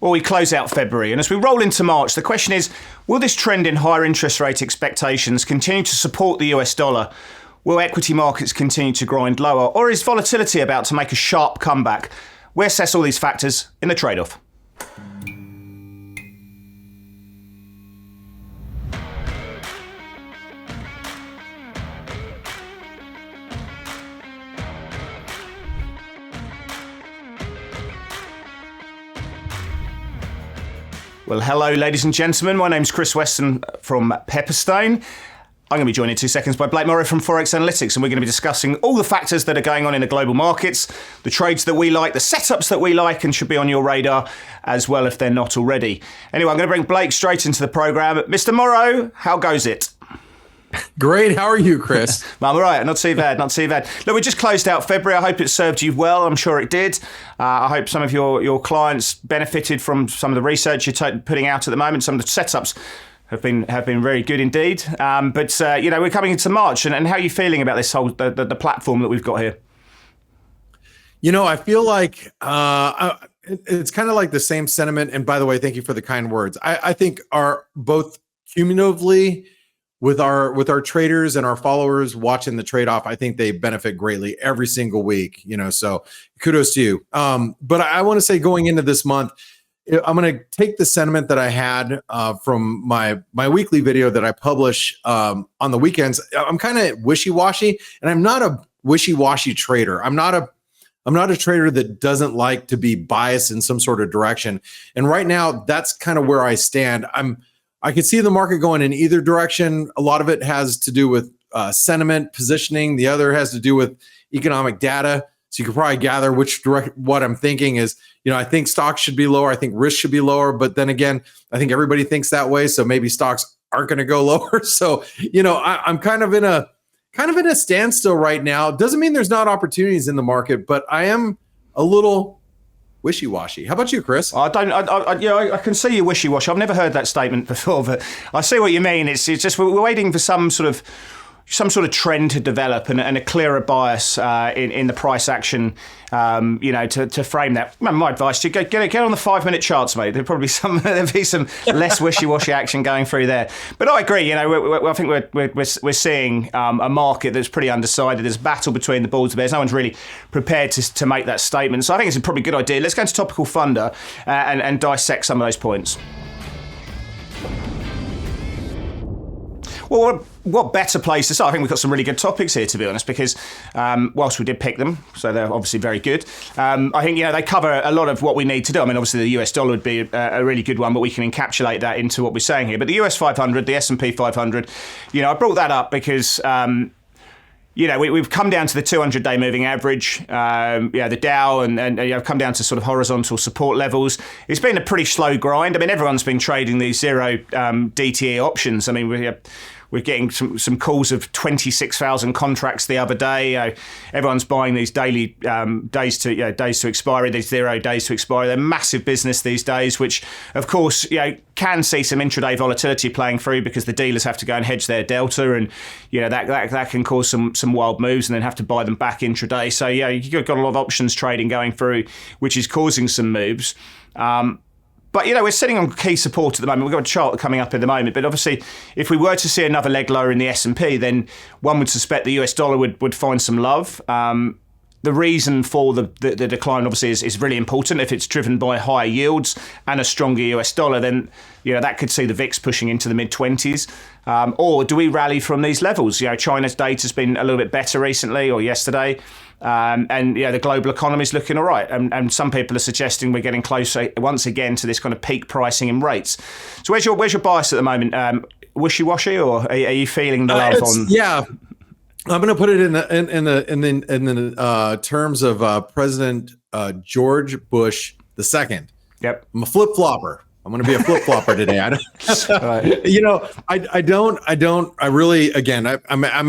Well, we close out February, and as we roll into March, the question is, will this trend in higher interest rate expectations continue to support the US dollar? Will equity markets continue to grind lower, or is volatility about to make a sharp comeback? We assess all these factors in the trade-off. Well, hello, ladies and gentlemen. My name's Chris Weston from Pepperstone. I'm going to be joined in 2 seconds by Blake Morrow from Forex Analytics, and we're going to be discussing all the factors that are going on in the global markets, the trades that we like, the setups that we like and should be on your radar as well if they're not already. Anyway, I'm going to bring Blake straight into the programme. Mr. Morrow, how goes it? Great. How are you, Chris? I'm all right. Not too bad. Not too bad. Look, we just closed out February. I hope it served you well. I'm sure it did. I hope some of your clients benefited from some of the research you're putting out at the moment. Some of the setups have been very good indeed. But we're coming into March, and how are you feeling about this whole the platform that we've got here? I feel like it's kind of like the same sentiment. And by the way, thank you for the kind words. I think are both cumulatively with our traders and our followers watching the trade-off, I think they benefit greatly every single week, so kudos to you. But I want to say going into this month, I'm going to take the sentiment that I had from my weekly video that I publish on the weekends. I'm kind of wishy-washy, and I'm not a wishy-washy trader. I'm not a trader that doesn't like to be biased in some sort of direction. And right now, that's kind of where I stand. I can see the market going in either direction. A lot of it has to do with sentiment, positioning. The other has to do with economic data. So you can probably gather what I'm thinking is, I think stocks should be lower. I think risk should be lower. But then again, I think everybody thinks that way. So maybe stocks aren't going to go lower. So, I'm kind of in a standstill right now. Doesn't mean there's not opportunities in the market, but I am a little wishy-washy. How about you, Chris? I can see you wishy-washy. I've never heard that statement before, but I see what you mean. It's just we're waiting for some sort of trend to develop and a clearer bias in the price action, to frame that. My advice to you, get on the 5-minute charts, mate. There'll be some less wishy-washy action going through there. But I agree. I think we're seeing a market that's pretty undecided. There's a battle between the bulls and bears. No one's really prepared to make that statement. So I think it's a probably good idea. Let's go into topical thunder and dissect some of those points. Well, what better place to start? I think we've got some really good topics here, to be honest, because whilst we did pick them, so they're obviously very good, I think they cover a lot of what we need to do. I mean, obviously the US dollar would be a really good one, but we can encapsulate that into what we're saying here. But the US 500, the S&P 500, I brought that up because we've come down to the 200-day moving average, the Dow, and come down to sort of horizontal support levels. It's been a pretty slow grind. I mean, everyone's been trading these zero DTE options. I mean, we're getting some calls of 26,000 contracts the other day. Everyone's buying these daily days to expiry, these 0 days to expiry. They're massive business these days, which of course can see some intraday volatility playing through because the dealers have to go and hedge their delta, and that can cause some wild moves and then have to buy them back intraday. So you've got a lot of options trading going through, which is causing some moves. But, we're sitting on key support at the moment. We've got a chart coming up in the moment. But obviously, if we were to see another leg lower in the S&P, then one would suspect the US dollar would find some love. The reason for the decline, obviously, is really important. If it's driven by higher yields and a stronger US dollar, then that could see the VIX pushing into the mid-20s. Or do we rally from these levels? China's data's been a little bit better recently or yesterday. And the global economy is looking all right. And some people are suggesting we're getting closer once again to this kind of peak pricing in rates. So where's your bias at the moment? Wishy-washy, or are you feeling the love on? Yeah, I'm going to put it in the terms of President George Bush II. Yep, I'm a flip-flopper. I'm going to be a flip-flopper today. I'm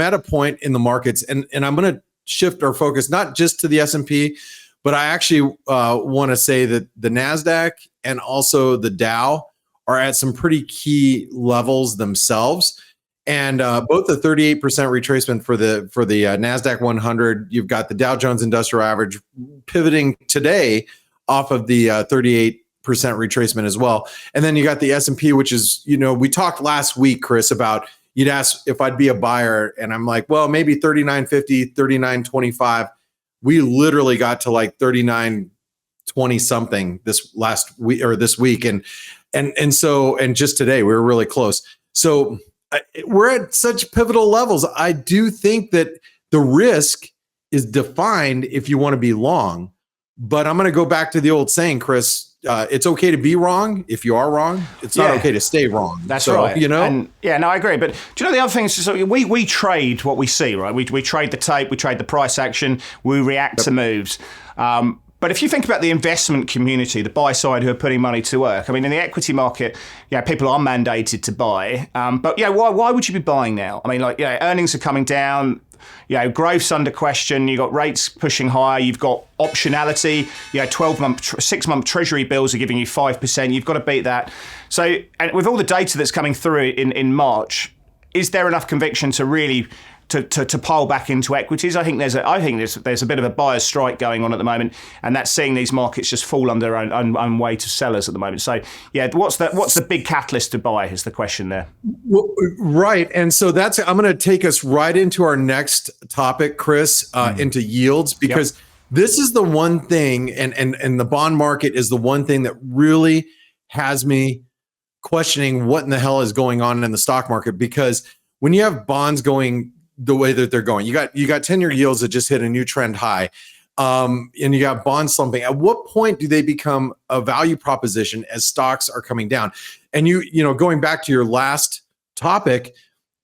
at a point in the markets, and I'm going to shift our focus not just to the S&P, but I actually want to say that the NASDAQ and also the Dow are at some pretty key levels themselves. And both the 38% retracement for the NASDAQ 100, you've got the Dow Jones Industrial Average pivoting today off of the 38% retracement as well. And then you got the S&P, which is, we talked last week, Chris, about you'd ask if I'd be a buyer, and I'm like, well, maybe 39.50, 39.25. We literally got to like 39.20 something this last week or this week, and just today we were really close. So we're at such pivotal levels. I do think that the risk is defined if you want to be long, but I'm going to go back to the old saying, Chris. It's okay to be wrong if you are wrong. It's not okay to stay wrong. That's right. And, I agree. But do you know the other thing is so we trade what we see, right? We trade the tape, we trade the price action, we react to moves. But if you think about the investment community, the buy side who are putting money to work, I mean, in the equity market, people are mandated to buy. But why would you be buying now? I mean, earnings are coming down. Growth's under question. You've got rates pushing higher. You've got optionality. 12-month, 6-month Treasury bills are giving you 5%. You've got to beat that. So, and with all the data that's coming through in March, is there enough conviction to really to pile back into equities? I think there's a bit of a buyer's strike going on at the moment, and that's seeing these markets just fall under own weight of sellers at the moment. So what's the big catalyst to buy is the question there. Well, right, and so I'm going to take us right into our next topic, Chris, into yields, because this is the one thing, and the bond market is the one thing that really has me questioning what in the hell is going on in the stock market, because when you have bonds going the way that they're going, you got 10-year yields that just hit a new trend high, and you got bonds slumping. At what point do they become a value proposition as stocks are coming down? And going back to your last topic,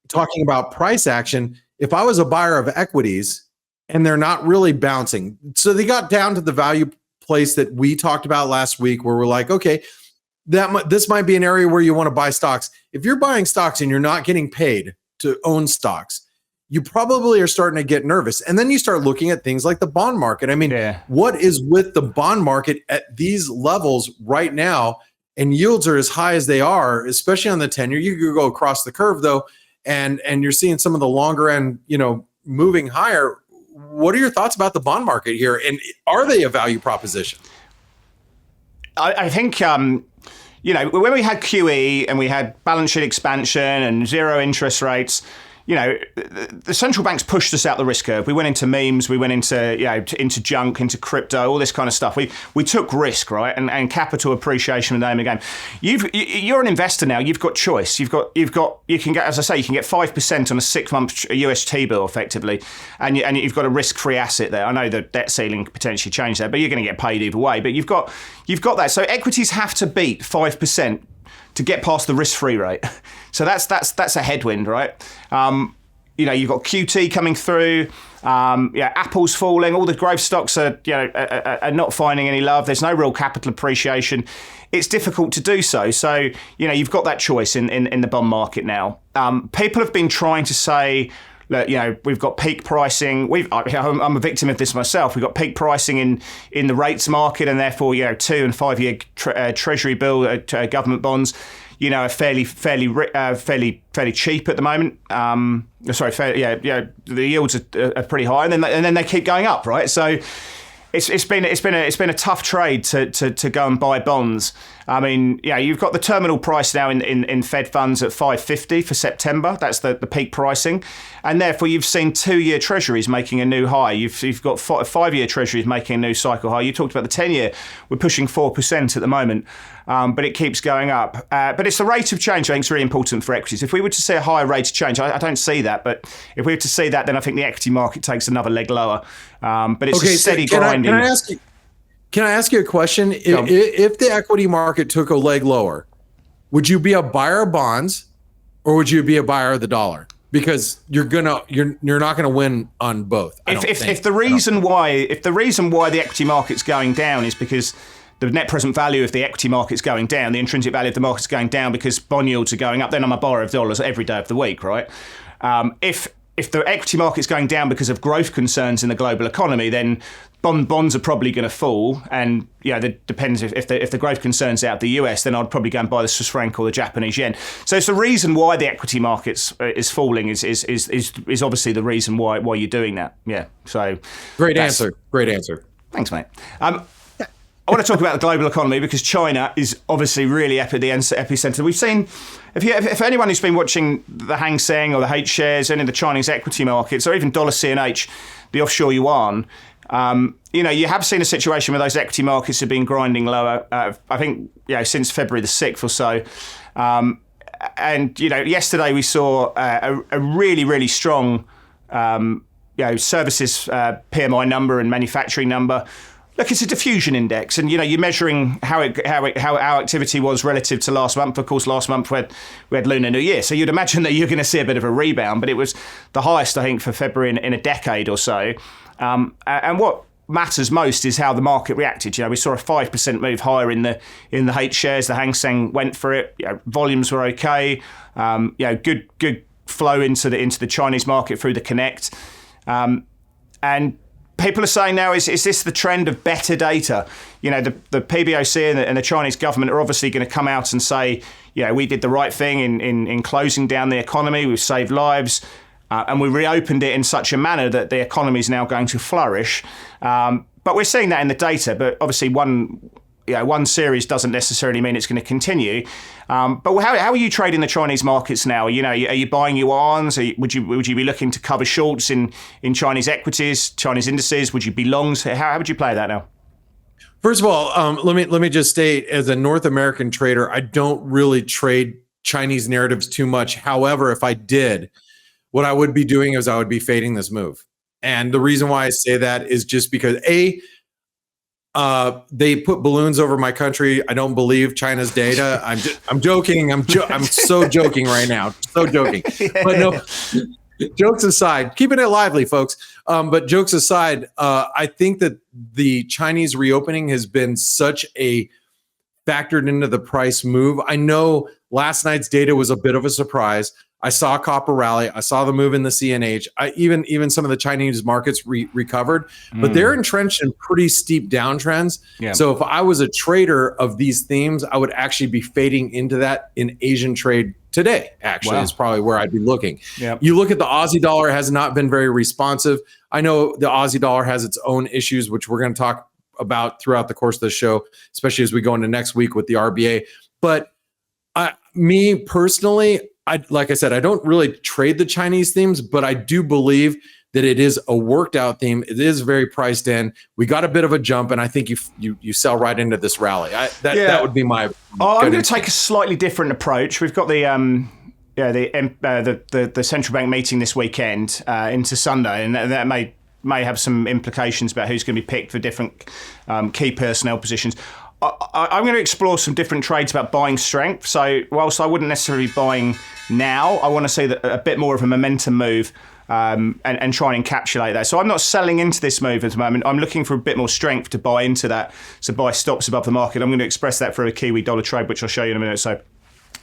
talking about price action, if I was a buyer of equities and they're not really bouncing, so they got down to the value place that we talked about last week, where we're like, okay, this might be an area where you want to buy stocks. If you're buying stocks and you're not getting paid to own stocks, you probably are starting to get nervous. And then you start looking at things like the bond market. I mean, what is with the bond market at these levels right now? And yields are as high as they are, especially on the 10-year. You could go across the curve though, and you're seeing some of the longer end, moving higher. What are your thoughts about the bond market here? And are they a value proposition? I think, when we had QE and we had balance sheet expansion and zero interest rates, the central banks pushed us out the risk curve. We went into memes, we went into junk, into crypto, all this kind of stuff. We took risk, right? And capital appreciation in the name of the game. You're an investor now. You've got choice. You can get, as I say, you can get 5% on a 6-month US T-bill effectively, and you've got a risk-free asset there. I know the debt ceiling could potentially change that, but you're going to get paid either way. But you've got that. So equities have to beat 5% to get past the risk-free rate. So that's a headwind, right? You've got QT coming through. Apple's falling. All the growth stocks are not finding any love. There's no real capital appreciation. It's difficult to do so. So you've got that choice in the bond market now. People have been trying to say, look, we've got peak pricing. I'm a victim of this myself. We've got peak pricing in the rates market, and therefore 2 and 5 year Treasury bill government bonds, are fairly cheap at the moment. The yields are pretty high, and then they keep going up, right? So it's been a tough trade to go and buy bonds. I mean, you've got the terminal price now in Fed funds at 5.50 for September. That's the peak pricing, and therefore you've seen 2-year Treasuries making a new high. You've got 5-year Treasuries making a new cycle high. You talked about the 10-year. We're pushing 4% at the moment, but it keeps going up. But it's the rate of change I think is really important for equities. If we were to see a higher rate of change, I don't see that, but if we were to see that, then I think the equity market takes another leg lower. But it's a steady grinding. Can I ask you a question? If the equity market took a leg lower, would you be a buyer of bonds, or would you be a buyer of the dollar? Because you're not gonna win on both. If the reason why the equity market's going down is because the net present value of the equity market's going down, the intrinsic value of the market's going down because bond yields are going up, then I'm a buyer of dollars every day of the week, right? If the equity market's going down because of growth concerns in the global economy, then bonds are probably going to fall. And that depends if the growth concerns out of the US, then I'd probably go and buy the Swiss franc or the Japanese yen. So it's the reason why the equity markets is falling is obviously the reason why you're doing that. Yeah. So great answer. Thanks, mate. I want to talk about the global economy because China is obviously really at the epicenter. We've seen, if anyone who's been watching the Hang Seng or the H shares, any of the Chinese equity markets, or even dollar CNH, the offshore yuan, you have seen a situation where those equity markets have been grinding lower. I think since February the 6th or so. And yesterday we saw a really, really strong services PMI number and manufacturing number. Look, it's a diffusion index, and you're measuring how our activity was relative to last month. Of course, last month we had Lunar New Year, so you'd imagine that you're going to see a bit of a rebound. But it was the highest, I think, for February in a decade or so. And what matters most is how the market reacted. We saw a 5% move higher in the H shares. The Hang Seng went for it. Volumes were okay. Good flow into the Chinese market through the Connect. And people are saying now, is this the trend of better data? The PBOC and the Chinese government are obviously going to come out and say, we did the right thing in closing down the economy. We've saved lives. And we reopened it in such a manner that the economy is now going to flourish. But we're seeing that in the data. But obviously, one series doesn't necessarily mean it's going to continue. But how are you trading the Chinese markets now? Are you buying yuans? Would you be looking to cover shorts in Chinese equities, Chinese indices? Would you be longs? How would you play that now? First of all, let me just state, as a North American trader, I don't really trade Chinese narratives too much. However, if I did, what I would be doing is I would be fading this move. And the reason why I say that is just because they put balloons over my country. I don't believe China's data. I'm joking. I'm so joking right now. So joking. But no, jokes aside, keeping it lively, folks. But jokes aside, I think that the Chinese reopening has been such a factored into the price move. I know last night's data was a bit of a surprise. I saw copper rally. I saw the move in the CNH. Even some of the Chinese markets recovered, but they're entrenched in pretty steep downtrends. Yeah. So if I was a trader of these themes, I would actually be fading into that in Asian trade today. Actually, is probably where I'd be looking. Yep. You look at the Aussie dollar, has not been very responsive. I know the Aussie dollar has its own issues, which we're going to talk about throughout the course of the show, especially as we go into next week with the RBA. But me personally, like I said, I don't really trade the Chinese themes, but I do believe that it is a worked out theme. It is very priced in. We got a bit of a jump, and I think you sell right into this rally. That would be my. I'm going to take a slightly different approach. We've got the central bank meeting this weekend into Sunday, and that may have some implications about who's going to be picked for different key personnel positions. I'm going to explore some different trades about buying strength. So whilst I wouldn't necessarily be buying now, I want to see a bit more of a momentum move and try and encapsulate that. So I'm not selling into this move at the moment. I'm looking for a bit more strength to buy into that. So buy stops above the market. I'm going to express that through a Kiwi dollar trade, which I'll show you in a minute. So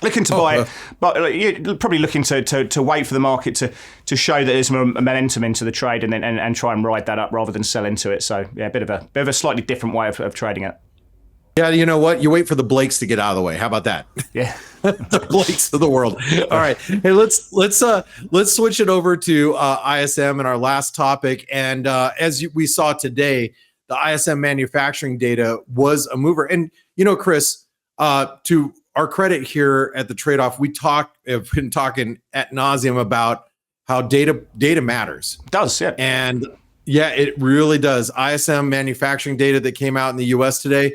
looking to buy it, but you're probably looking to wait for the market to show that there's more momentum into the trade and try and ride that up rather than sell into it. So yeah, a bit of a slightly different way of trading it. Yeah, you know what? You wait for the Blakes to get out of the way. How about that? Yeah, the Blakes of the world. All right, hey, let's switch it over to ISM and our last topic. And as we saw today, the ISM manufacturing data was a mover. And Chris, to our credit here at the Trade Off, have been talking ad nauseum about how data matters. It does, yeah, and yeah, it really does. ISM manufacturing data that came out in the U.S. today.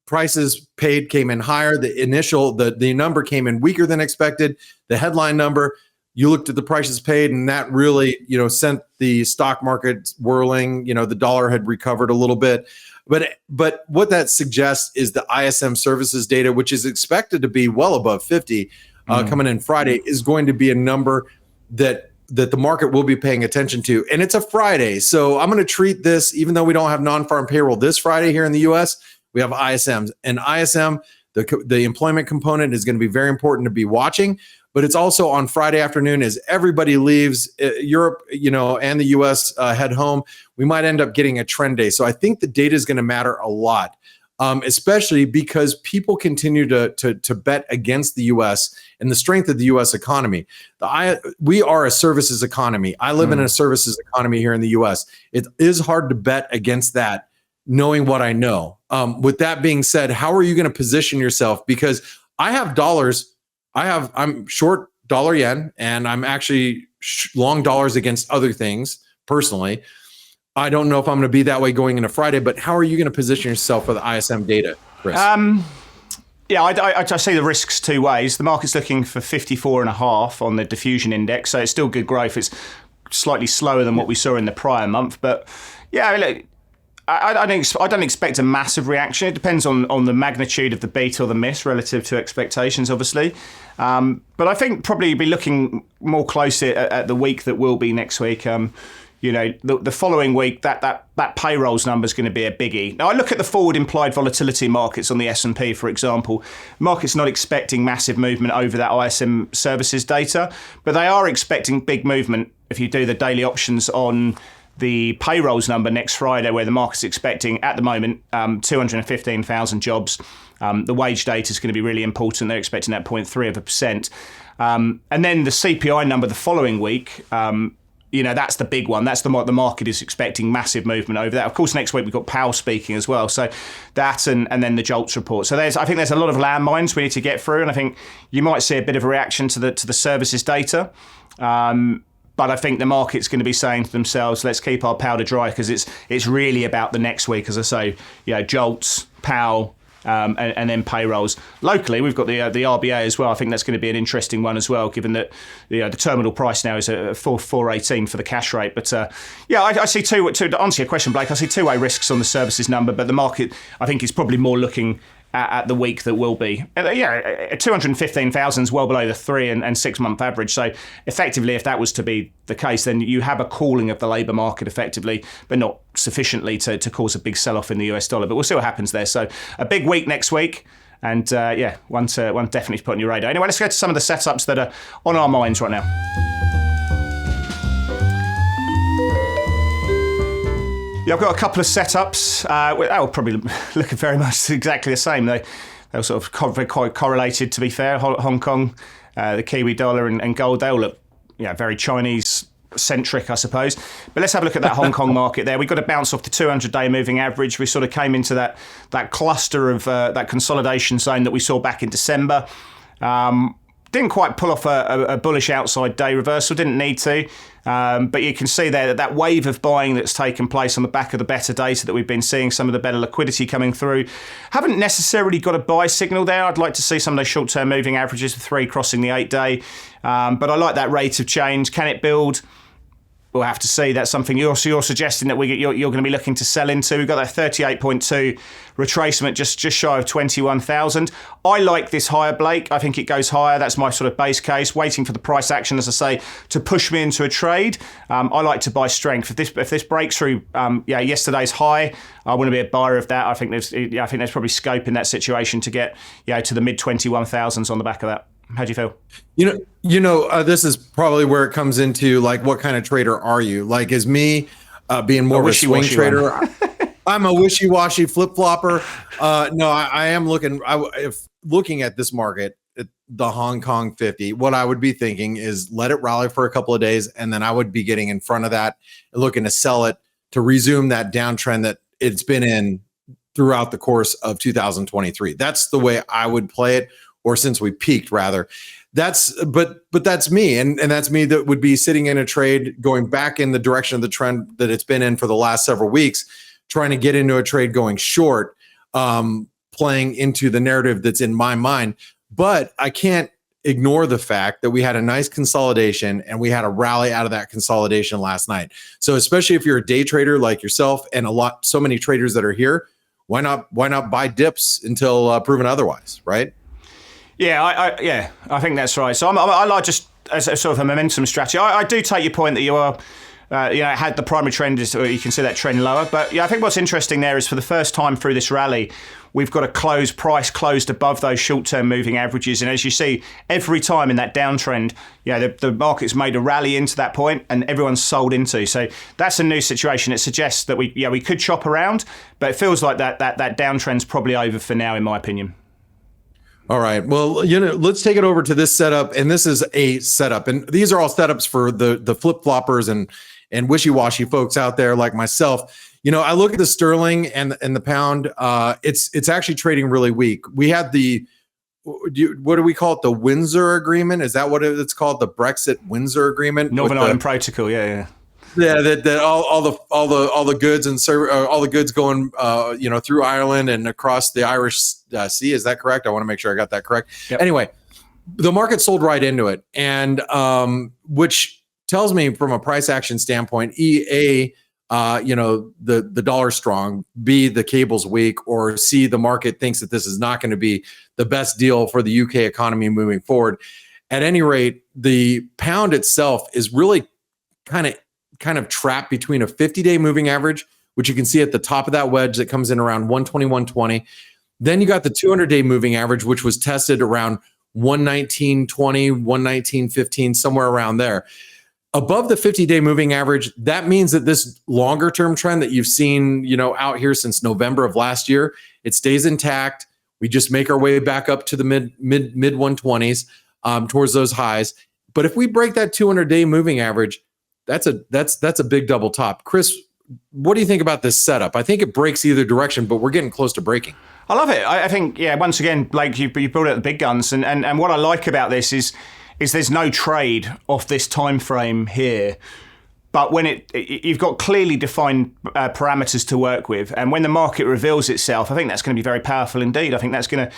Prices paid came in higher. The number came in weaker than expected. The headline number, you looked at the prices paid, and that really, sent the stock market whirling. The dollar had recovered a little bit, but what that suggests is the ISM services data, which is expected to be well above 50, coming in Friday, is going to be a number that the market will be paying attention to. And it's a Friday, so I'm going to treat this, even though we don't have non-farm payroll this Friday here in the U.S., we have ISMs, and ISM, the employment component is going to be very important to be watching, but it's also on Friday afternoon as everybody leaves Europe, and the US head home. We might end up getting a trend day. So I think the data is going to matter a lot, especially because people continue to bet against the US and the strength of the US economy. We are a services economy. I live in a services economy here in the US. It is hard to bet against that knowing what I know. With that being said, how are you going to position yourself? Because I have dollars. I'm short dollar yen, and I'm actually long dollars against other things personally. I don't know if I'm going to be that way going into Friday, but how are you going to position yourself for the ISM data, Chris? Yeah, I see the risks two ways. The market's looking for 54.5 on the diffusion index, so it's still good growth. It's slightly slower than what we saw in the prior month, but yeah, look, I don't expect a massive reaction. It depends on the magnitude of the beat or the miss relative to expectations, obviously. But I think probably be looking more closely at the week that will be next week. The following week, that payrolls number is going to be a biggie. Now, I look at the forward implied volatility markets on the S&P, for example. Market's not expecting massive movement over that ISM services data, but they are expecting big movement if you do the daily options on the payrolls number next Friday, where the market's expecting, at the moment, 215,000 jobs. The wage data is going to be really important. They're expecting that 0.3%. And then the CPI number the following week, that's the big one. That's the market is expecting massive movement over that. Of course, next week we've got Powell speaking as well. So that and then the JOLTS report. So I think there's a lot of landmines we need to get through, and I think you might see a bit of a reaction to the services data. But I think the market's going to be saying to themselves, let's keep our powder dry, because it's really about the next week, as I say, JOLTS, Powell, and then payrolls. Locally, we've got the RBA as well. I think that's going to be an interesting one as well, given that the terminal price now is at 418 for the cash rate. But I see to answer your question, Blake, I see two-way risks on the services number, but the market, I think, is probably more looking at the week that will be. 215,000 is well below the 3 and 6 month average. So effectively, if that was to be the case, then you have a cooling of the labour market effectively, but not sufficiently to cause a big sell-off in the US dollar. But we'll see what happens there. So a big week next week. And one definitely to put on your radar. Anyway, let's go to some of the setups that are on our minds right now. Yeah, I've got a couple of setups. They'll probably look very much exactly the same. They'll sort of very quite correlated, to be fair. Hong Kong, the Kiwi dollar and gold, they'll look very Chinese-centric, I suppose. But let's have a look at that Hong Kong market there. We've got to bounce off the 200-day moving average. We sort of came into that cluster of that consolidation zone that we saw back in December. Didn't quite pull off a bullish outside day reversal, didn't need to. But you can see there that wave of buying that's taken place on the back of the better data that we've been seeing, some of the better liquidity coming through. Haven't necessarily got a buy signal there. I'd like to see some of those short-term moving averages, the 3 crossing the 8-day. But I like that rate of change. Can it build? We'll have to see. That's something you're suggesting that you're going to be looking to sell into. We've got that 38.2 retracement just shy of 21,000. I like this higher, Blake. I think it goes higher. That's my sort of base case. Waiting for the price action, as I say, to push me into a trade. I like to buy strength. If this breaks through, yesterday's high, I want to be a buyer of that. I think there's probably scope in that situation to get to the mid 21,000s on the back of that. How do you feel? This is probably where it comes into like, what kind of trader are you? Like, is me being more of a swing trader? I'm a wishy-washy flip-flopper. No, I am looking. If looking at this market, the Hong Kong 50, what I would be thinking is let it rally for a couple of days, and then I would be getting in front of that and looking to sell it to resume that downtrend that it's been in throughout the course of 2023. That's the way I would play it. Or since we peaked, rather. But that's me, and that's me that would be sitting in a trade, going back in the direction of the trend that it's been in for the last several weeks, trying to get into a trade going short, playing into the narrative that's in my mind. But I can't ignore the fact that we had a nice consolidation and we had a rally out of that consolidation last night. So especially if you're a day trader like yourself and so many traders that are here, why not buy dips until proven otherwise, right? Yeah, I think that's right. So I like just as a sort of a momentum strategy. I do take your point that you are, had the primary trend is, or you can see that trend lower. But I think what's interesting there is for the first time through this rally, we've got a price closed above those short-term moving averages. And as you see, every time in that downtrend, the market's made a rally into that point and everyone's sold into. So that's a new situation. It suggests that we could chop around, but it feels like that downtrend's probably over for now, in my opinion. All right. Well, let's take it over to this setup, and this is a setup, and these are all setups for the flip floppers and wishy washy folks out there like myself. I look at the sterling and the pound. It's actually trading really weak. We had what do we call it? The Windsor Agreement? Is that what it's called? The Brexit Windsor Agreement? Northern Ireland Protocol. Yeah. Yeah, that all the goods and all the goods going through Ireland and across the Irish Sea. Is that correct? I want to make sure I got that correct. Yep. Anyway, the market sold right into it, and which tells me from a price action standpoint, the dollar's strong, B, the cable's weak, or C, the market thinks that this is not going to be the best deal for the UK economy moving forward. At any rate, the pound itself is really kind of trapped between a 50-day moving average, which you can see at the top of that wedge that comes in around 121.20. Then you got the 200-day moving average, which was tested around 119.20, 119.15, somewhere around there. Above the 50-day moving average, that means that this longer-term trend that you've seen, out here since November of last year, it stays intact. We just make our way back up to the mid 120s towards those highs. But if we break that 200-day moving average, that's a big double top. Chris, what do you think about this setup? I think it breaks either direction, but we're getting close to breaking. I love it. I think, once again, Blake, you brought out the big guns, and what I like about this is there's no trade off this time frame here. But when you've got clearly defined parameters to work with, and when the market reveals itself, I think that's going to be very powerful indeed. I think that's going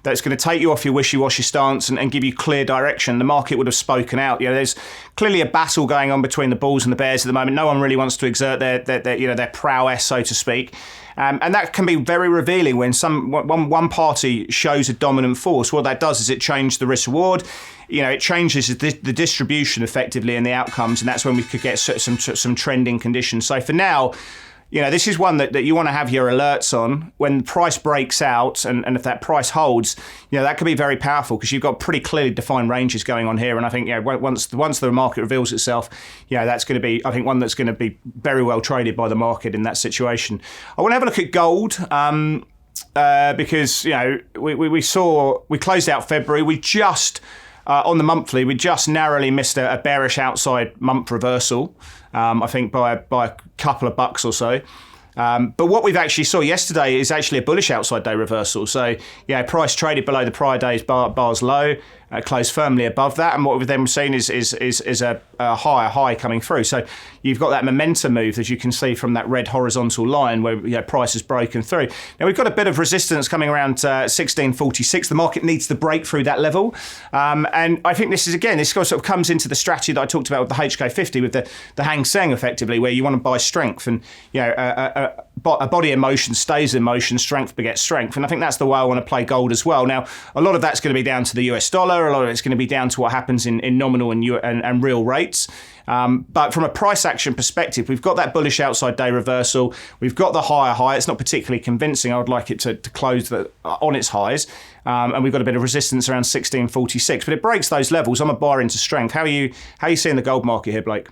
to take you off your wishy-washy stance and give you clear direction. The market would have spoken out. There's clearly a battle going on between the bulls and the bears at the moment. No one really wants to exert their prowess, so to speak. And that can be very revealing when one party shows a dominant force. What that does is it changes the risk reward. It changes the distribution effectively in the outcomes, and that's when we could get some trending conditions. So for now, this is one that you want to have your alerts on. When the price breaks out, and if that price holds, that could be very powerful because you've got pretty clearly defined ranges going on here. And I think once the market reveals itself, that's going to be, I think, one that's going to be very well traded by the market in that situation. I want to have a look at gold. Because we closed out February. We just on the monthly, we just narrowly missed a bearish outside month reversal. I think by a couple of bucks or so. But what we've actually saw yesterday is actually a bullish outside day reversal. So price traded below the prior day's bars low, closed firmly above that, and what we've then seen is a higher high coming through. So you've got that momentum move, as you can see from that red horizontal line where price has broken through. Now we've got a bit of resistance coming around 1646. The market needs to break through that level, and I think this sort of comes into the strategy that I talked about with the HK50, with the Hang Seng, effectively, where you want to buy strength, and a body in motion stays in motion, strength begets strength, and I think that's the way I want to play gold as well. Now a lot of that's going to be down to the US dollar. A lot of it's going to be down to what happens in nominal and real rates. But from a price action perspective, we've got that bullish outside day reversal. We've got the higher high. It's not particularly convincing. I would like it to close on its highs. And we've got a bit of resistance around 1646. But it breaks those levels. I'm a buyer into strength. How are you seeing the gold market here, Blake?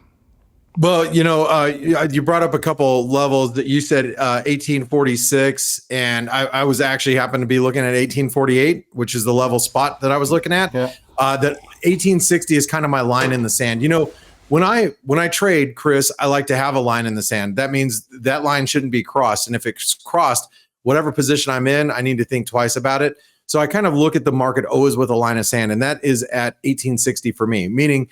Well, you brought up a couple levels that you said 1846, and I was actually happened to be looking at 1848, which is the level spot that I was looking at. Yeah. That 1860 is kind of my line in the sand. When I trade, Chris, I like to have a line in the sand. That means that line shouldn't be crossed, and if it's crossed, whatever position I'm in, I need to think twice about it. So I kind of look at the market always with a line of sand, and that is at 1860 for me, meaning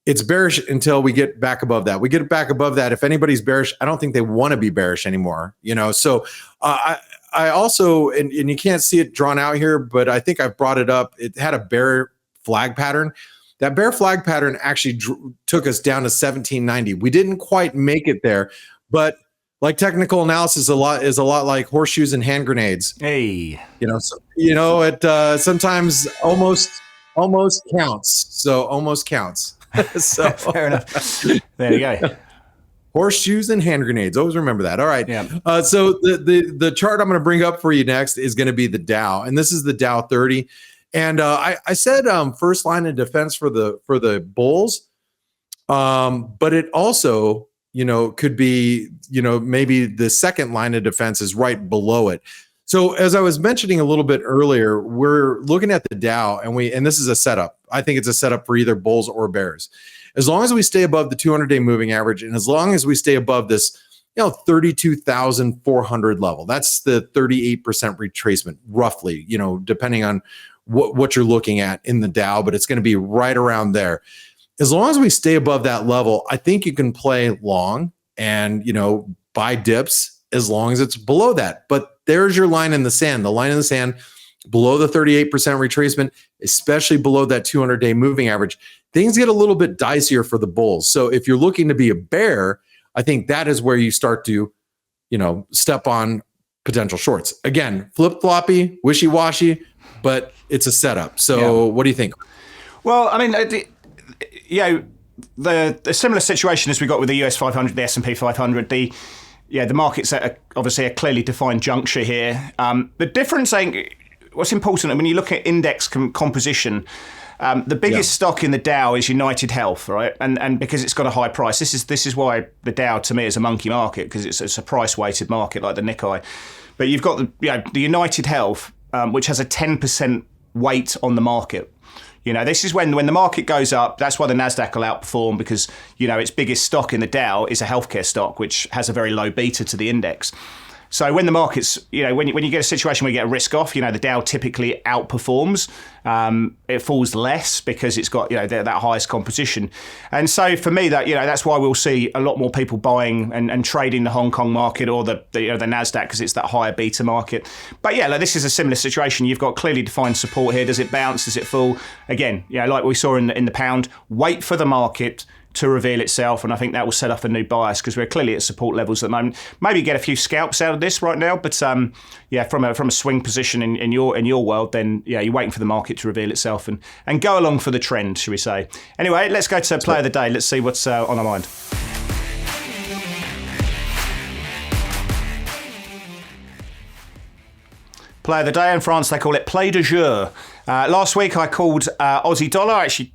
it's bearish until we get back above that. We get back above that. If anybody's bearish, I don't think they want to be bearish anymore. So I also, and you can't see it drawn out here, but I think I've brought it up. It had a bear flag pattern. That bear flag pattern actually took us down to 1790. We didn't quite make it there, but like technical analysis, is a lot like horseshoes and hand grenades. Hey, it sometimes almost counts. So almost counts. So fair enough. There you go. Horseshoes and hand grenades. Always remember that. All right. Yeah. So the chart I'm going to bring up for you next is going to be the Dow, and this is the Dow 30. And I said first line of defense for the bulls, but it also could be maybe the second line of defense is right below it. So as I was mentioning a little bit earlier, we're looking at the Dow, and this is a setup. I think it's a setup for either bulls or bears. As long as we stay above the 200-day moving average, and as long as we stay above this, 32,400 level, that's the 38% retracement, roughly. Depending on what you're looking at in the Dow, but it's going to be right around there. As long as we stay above that level, I think you can play long and buy dips as long as it's below that. But there's your line in the sand. The line in the sand below the 38% retracement, especially below that 200-day moving average, things get a little bit dicier for the bulls. So if you're looking to be a bear, I think that is where you start to, step on potential shorts. Again, flip-floppy, wishy-washy, but it's a setup. So What do you think? Well, I mean, the similar situation as we got with the US 500, the S&P 500, the market's at obviously a clearly defined juncture here. The difference, what's important, when you look at index composition, the biggest stock in the Dow is United Health, right? And because it's got a high price, this is why the Dow to me is a monkey market, because it's a price weighted market like the Nikkei. But you've got the United Health, which has a 10% weight on the market. This is when the market goes up. That's why the Nasdaq will outperform, because its biggest stock in the Dow is a healthcare stock, which has a very low beta to the index. So when the market's, when you get a situation where you get a risk off, the Dow typically outperforms. It falls less because it's got, that highest composition. And so for me, that's why we'll see a lot more people buying and trading the Hong Kong market or the Nasdaq, because it's that higher beta market. But this is a similar situation. You've got clearly defined support here. Does it bounce? Does it fall? Again, like we saw in the pound, wait for the market to reveal itself, and I think that will set up a new bias, because we're clearly at support levels at the moment. Maybe get a few scalps out of this right now, but from a swing position in your world, then you're waiting for the market to reveal itself and go along for the trend, should we say? Anyway, let's go to play of the day. Let's see what's on our mind. Play of the day in France, they call it play de jour. Last week I called Aussie dollar. Actually,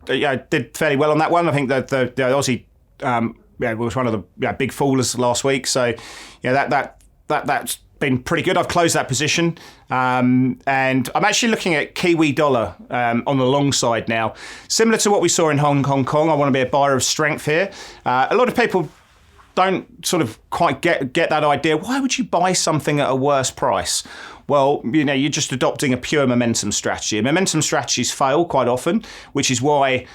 did fairly well on that one. I think that the Aussie was one of the big fallers last week. So that's been pretty good. I've closed that position, and I'm actually looking at Kiwi dollar on the long side now. Similar to what we saw in Hong Kong, I want to be a buyer of strength here. A lot of people don't sort of quite get that idea. Why would you buy something at a worse price? Well, you're just adopting a pure momentum strategy. Momentum strategies fail quite often, which is why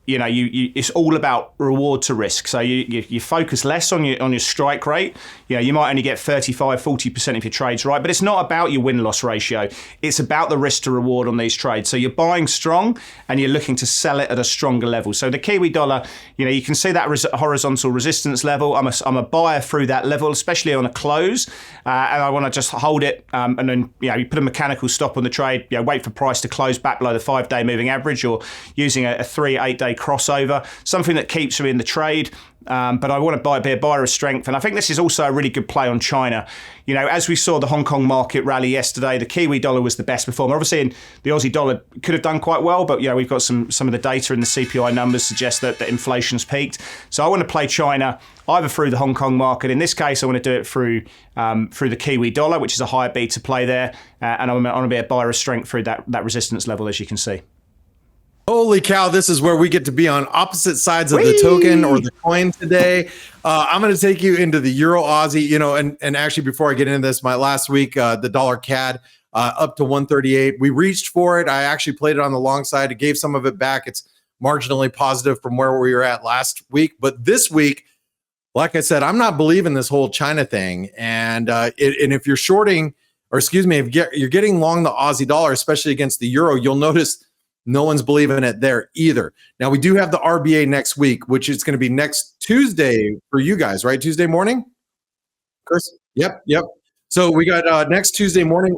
it's all about reward to risk. So you focus less on your strike rate. You might only get 35-40% of your trades right, but it's not about your win-loss ratio. It's about the risk to reward on these trades. So you're buying strong and you're looking to sell it at a stronger level. So the Kiwi dollar, you can see that horizontal resistance level. I'm a buyer through that level, especially on a close, and I want to just hold it, and then you put a mechanical stop on the trade. Wait for price to close back below the 5-day moving average, or using a 3-8-day crossover, something that keeps you in the trade. But I want to be a buyer of strength. And I think this is also a really good play on China. As we saw the Hong Kong market rally yesterday, the Kiwi dollar was the best performer. Obviously, the Aussie dollar could have done quite well, but we've got some of the data in the CPI numbers suggest that inflation's peaked. So I want to play China either through the Hong Kong market. In this case, I want to do it through the Kiwi dollar, which is a higher beta play there. And I want to be a buyer of strength through that resistance level, as you can see. Holy cow, this is where we get to be on opposite sides of the token or the coin today. I'm going to take you into the Euro Aussie, and actually before I get into this, my last week, the dollar CAD up to 138. We reached for it. I actually played it on the long side. It gave some of it back. It's marginally positive from where we were at last week. But this week, like I said, I'm not believing this whole China thing. And if you're shorting, or excuse me, if you're getting long the Aussie dollar, especially against the euro, you'll notice no one's believing it there either. Now, we do have the RBA next week, which is going to be next Tuesday for you guys, right? Tuesday morning? Chris? Yep. So we got next Tuesday morning.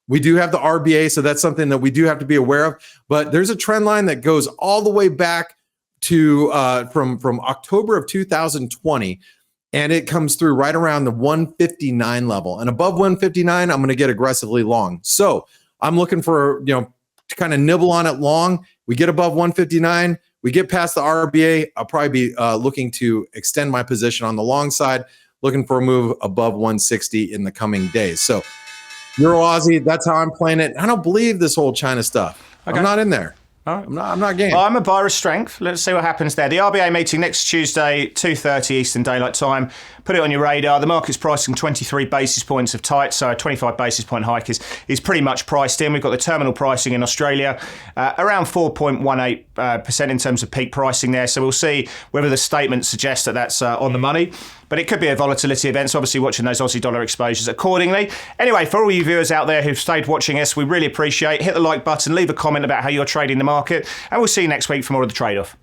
We do have the RBA, so that's something that we do have to be aware of. But there's a trend line that goes all the way back to from October of 2020, and it comes through right around the 159 level. And above 159, I'm going to get aggressively long. So I'm looking for, to kind of nibble on it long. We get above 159. We get past the RBA. I'll probably be looking to extend my position on the long side, looking for a move above 160 in the coming days. So Euro Aussie, that's how I'm playing it. I don't believe this whole China stuff. Okay. I'm not in there. All right. I'm not game. Well, I'm a buyer of strength. Let's see what happens there. The RBA meeting next Tuesday, 2:30 Eastern Daylight Time. Put it on your radar. The market's pricing 23 basis points of tight, so a 25 basis point hike is pretty much priced in. We've got the terminal pricing in Australia, around 4.18% in terms of peak pricing there. So we'll see whether the statement suggests that that's on the money. But it could be a volatility event, so obviously watching those Aussie dollar exposures accordingly. Anyway, for all you viewers out there who've stayed watching us, we really appreciate it. Hit the like button, leave a comment about how you're trading the market, and we'll see you next week for more of the trade-off.